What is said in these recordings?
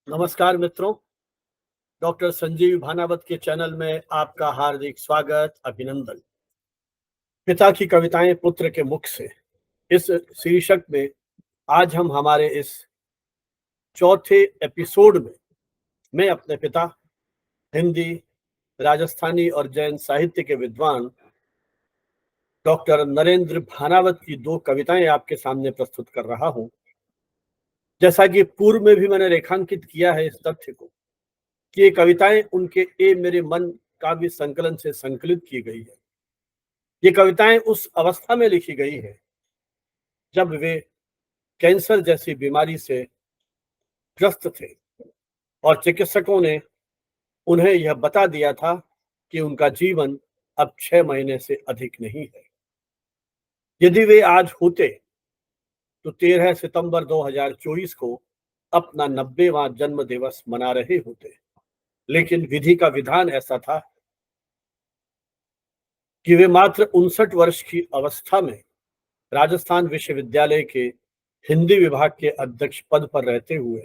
नमस्कार मित्रों, डॉक्टर संजीव भानावत के चैनल में आपका हार्दिक स्वागत, अभिनंदन। पिता की कविताएं पुत्र के मुख से, इस शीर्षक में आज हम हमारे इस चौथे एपिसोड में मैं अपने पिता, हिंदी, राजस्थानी और जैन साहित्य के विद्वान डॉक्टर नरेंद्र भानावत की दो कविताएं आपके सामने प्रस्तुत कर रहा हूं। जैसा कि पूर्व में भी मैंने रेखांकित किया है इस तथ्य को कि ये कविताएं उनके मेरे मन काव्य संकलन से संकलित की गई है। ये कविताएं उस अवस्था में लिखी गई है जब वे कैंसर जैसी बीमारी से ग्रस्त थे और चिकित्सकों ने उन्हें यह बता दिया था कि उनका जीवन अब 6 महीने से अधिक नहीं है। यदि वे आज होते तो 13 सितंबर 2024 को अपना 90वां जन्म दिवस मना रहे होते, लेकिन विधि का विधान ऐसा था कि वे मात्र 59 वर्ष की अवस्था में राजस्थान विश्वविद्यालय के हिंदी विभाग के अध्यक्ष पद पर रहते हुए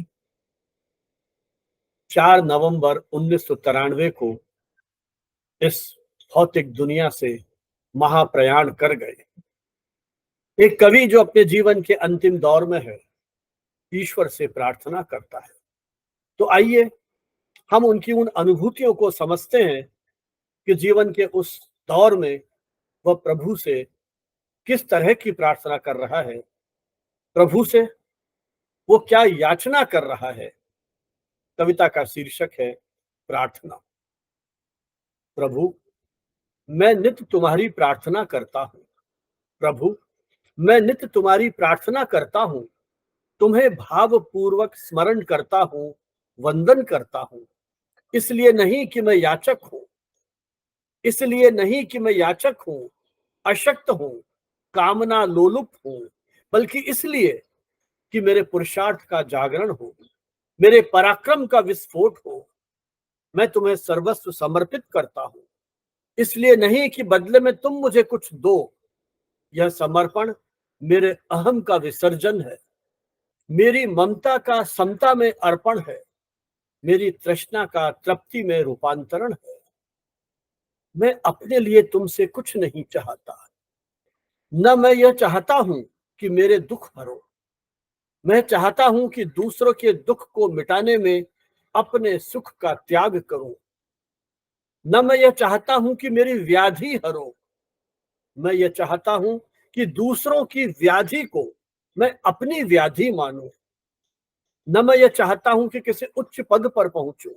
4 नवंबर 1993 को इस भौतिक दुनिया से महाप्रयाण कर गए। एक कवि जो अपने जीवन के अंतिम दौर में है, ईश्वर से प्रार्थना करता है। तो आइए हम उनकी उन अनुभूतियों को समझते हैं कि जीवन के उस दौर में वह प्रभु से किस तरह की प्रार्थना कर रहा है, प्रभु से वो क्या याचना कर रहा है। कविता का शीर्षक है प्रार्थना। प्रभु, मैं नित्य तुम्हारी प्रार्थना करता हूँ। प्रभु, मैं नित्य तुम्हारी प्रार्थना करता हूँ, तुम्हें भावपूर्वक स्मरण करता हूँ, वंदन करता हूँ। इसलिए नहीं कि मैं याचक हूँ, इसलिए नहीं कि मैं याचक हूँ, अशक्त हूँ, कामना लोलुप हूँ, बल्कि इसलिए कि मेरे पुरुषार्थ का जागरण हो, मेरे पराक्रम का विस्फोट हो। मैं तुम्हें सर्वस्व समर्पित करता हूँ, इसलिए नहीं कि बदले में तुम मुझे कुछ दो। यह समर्पण मेरे अहम का विसर्जन है, मेरी ममता का समता में अर्पण है, मेरी तृष्णा का तृप्ति में रूपांतरण है। मैं अपने लिए तुमसे कुछ नहीं चाहता, न मैं यह चाहता हूं कि मेरे दुख भरो। मैं चाहता हूं कि दूसरों के दुख को मिटाने में अपने सुख का त्याग करूं। न मैं यह चाहता हूं कि मेरी व्याधि हरो, मैं यह चाहता हूं कि दूसरों की व्याधि को मैं अपनी व्याधि मानूं। न मैं यह चाहता हूं कि किसी उच्च पद पर पहुंचूं,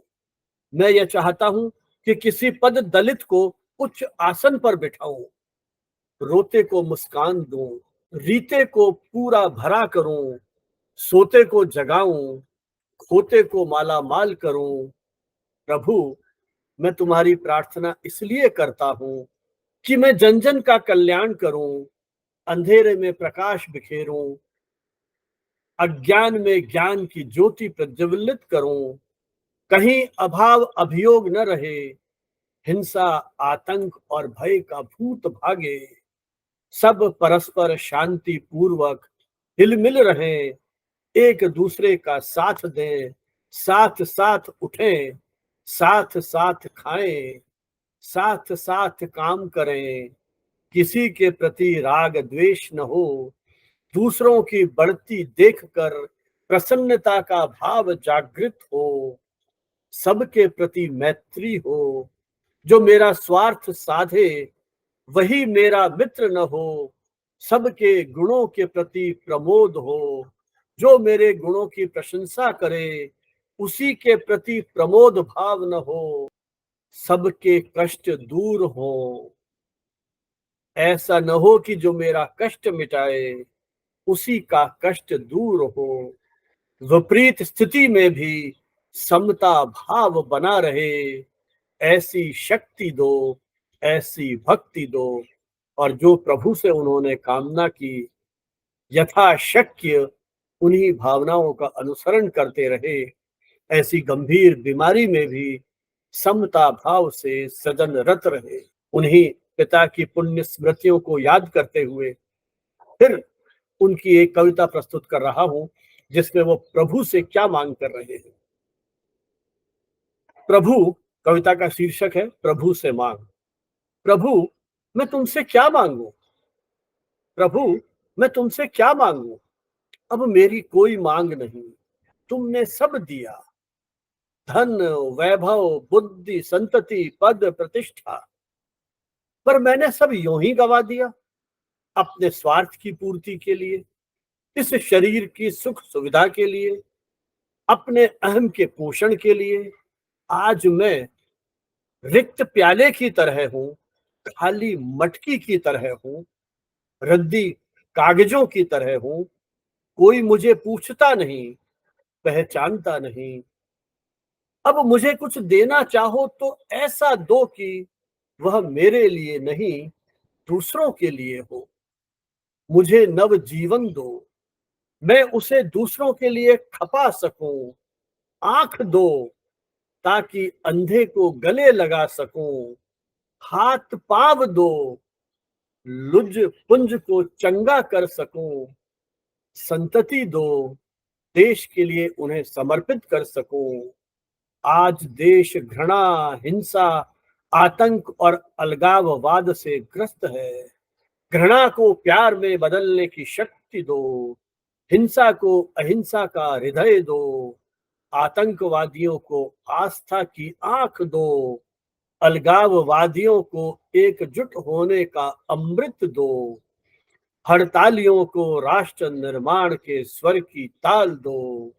मैं यह चाहता हूं कि किसी पद दलित को उच्च आसन पर बिठाऊं। रोते को मुस्कान दूं, रीते को पूरा भरा करूं, सोते को जगाऊं, खोते को माला माल करूं। प्रभु, मैं तुम्हारी प्रार्थना इसलिए करता हूं कि मैं जन जन का कल्याण करूं, अंधेरे में प्रकाश बिखेरूं, अज्ञान में ज्ञान की ज्योति प्रज्वलित करूं। कहीं अभाव अभियोग न रहे, हिंसा आतंक और भय का भूत भागे। सब परस्पर शांति पूर्वक हिलमिल रहे, एक दूसरे का साथ दें, साथ साथ उठें, साथ साथ खाएं, साथ साथ काम करें। किसी के प्रति राग द्वेष न हो, दूसरों की बढ़ती देखकर प्रसन्नता का भाव जागृत हो। सबके प्रति मैत्री हो, जो मेरा स्वार्थ साधे वही मेरा मित्र न हो। सबके गुणों के प्रति प्रमोद हो, जो मेरे गुणों की प्रशंसा करे उसी के प्रति प्रमोद भाव न हो। सबके कष्ट दूर हो, ऐसा न हो कि जो मेरा कष्ट मिटाए उसी का कष्ट दूर हो। विपरीत स्थिति में भी समता भाव बना रहे, ऐसी शक्ति दो, ऐसी भक्ति दो। और जो प्रभु से उन्होंने कामना की, यथाशक्य उन्हीं भावनाओं का अनुसरण करते रहे। ऐसी गंभीर बीमारी में भी समता भाव से सजन रत रहे। उन्हीं पिता की पुण्य स्मृतियों को याद करते हुए फिर उनकी एक कविता प्रस्तुत कर रहा हूं, जिसमें वो प्रभु से क्या मांग कर रहे हैं। प्रभु, कविता का शीर्षक है प्रभु से मांग। प्रभु, मैं तुमसे क्या मांगू? प्रभु, मैं तुमसे क्या मांगू? अब मेरी कोई मांग नहीं, तुमने सब दिया। धन, वैभव, बुद्धि, संतति, पद, प्रतिष्ठा, पर मैंने सब यूं ही गवा दिया अपने स्वार्थ की पूर्ति के लिए, इस शरीर की सुख सुविधा के लिए, अपने अहम के पोषण के लिए। आज मैं रिक्त प्याले की तरह हूँ, खाली मटकी की तरह हूँ, रद्दी कागजों की तरह हूँ। कोई मुझे पूछता नहीं, पहचानता नहीं। अब मुझे कुछ देना चाहो तो ऐसा दो कि वह मेरे लिए नहीं, दूसरों के लिए हो। मुझे नव जीवन दो, मैं उसे दूसरों के लिए खपा सकूं। आंख दो, ताकि अंधे को गले लगा सकूं। हाथ पांव दो, लुज पुंज को चंगा कर सकूं। संतति दो, देश के लिए उन्हें समर्पित कर सकूं। आज देश घृणा, हिंसा, आतंक और अलगाववाद से ग्रस्त है। घृणा को प्यार में बदलने की शक्ति दो, हिंसा को अहिंसा का हृदय दो, आतंकवादियों को आस्था की आंख दो, अलगाववादियों को एकजुट होने का अमृत दो, हड़तालियों को राष्ट्र निर्माण के स्वर की ताल दो,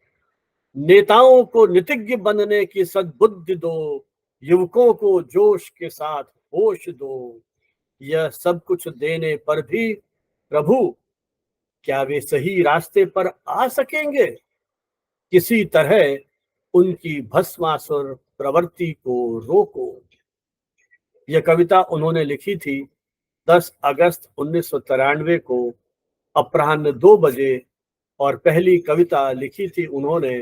नेताओं को नीतिज्ञ बनने की सद्बुद्धि दो, युवकों को जोश के साथ होश दो। यह सब कुछ देने पर भी प्रभु, क्या वे सही रास्ते पर आ सकेंगे? किसी तरह उनकी भस्मासुर प्रवृत्ति को रोको। यह कविता उन्होंने लिखी थी 10 अगस्त 1993 को अपराह्न 2 बजे, और पहली कविता लिखी थी उन्होंने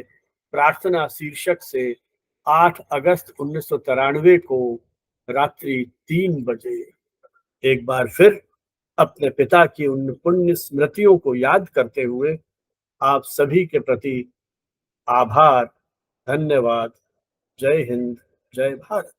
प्रार्थना शीर्षक से 8 अगस्त 1993 को रात्रि 3 बजे। एक बार फिर अपने पिता की उन पुण्य स्मृतियों को याद करते हुए आप सभी के प्रति आभार, धन्यवाद। जय हिंद, जय भारत।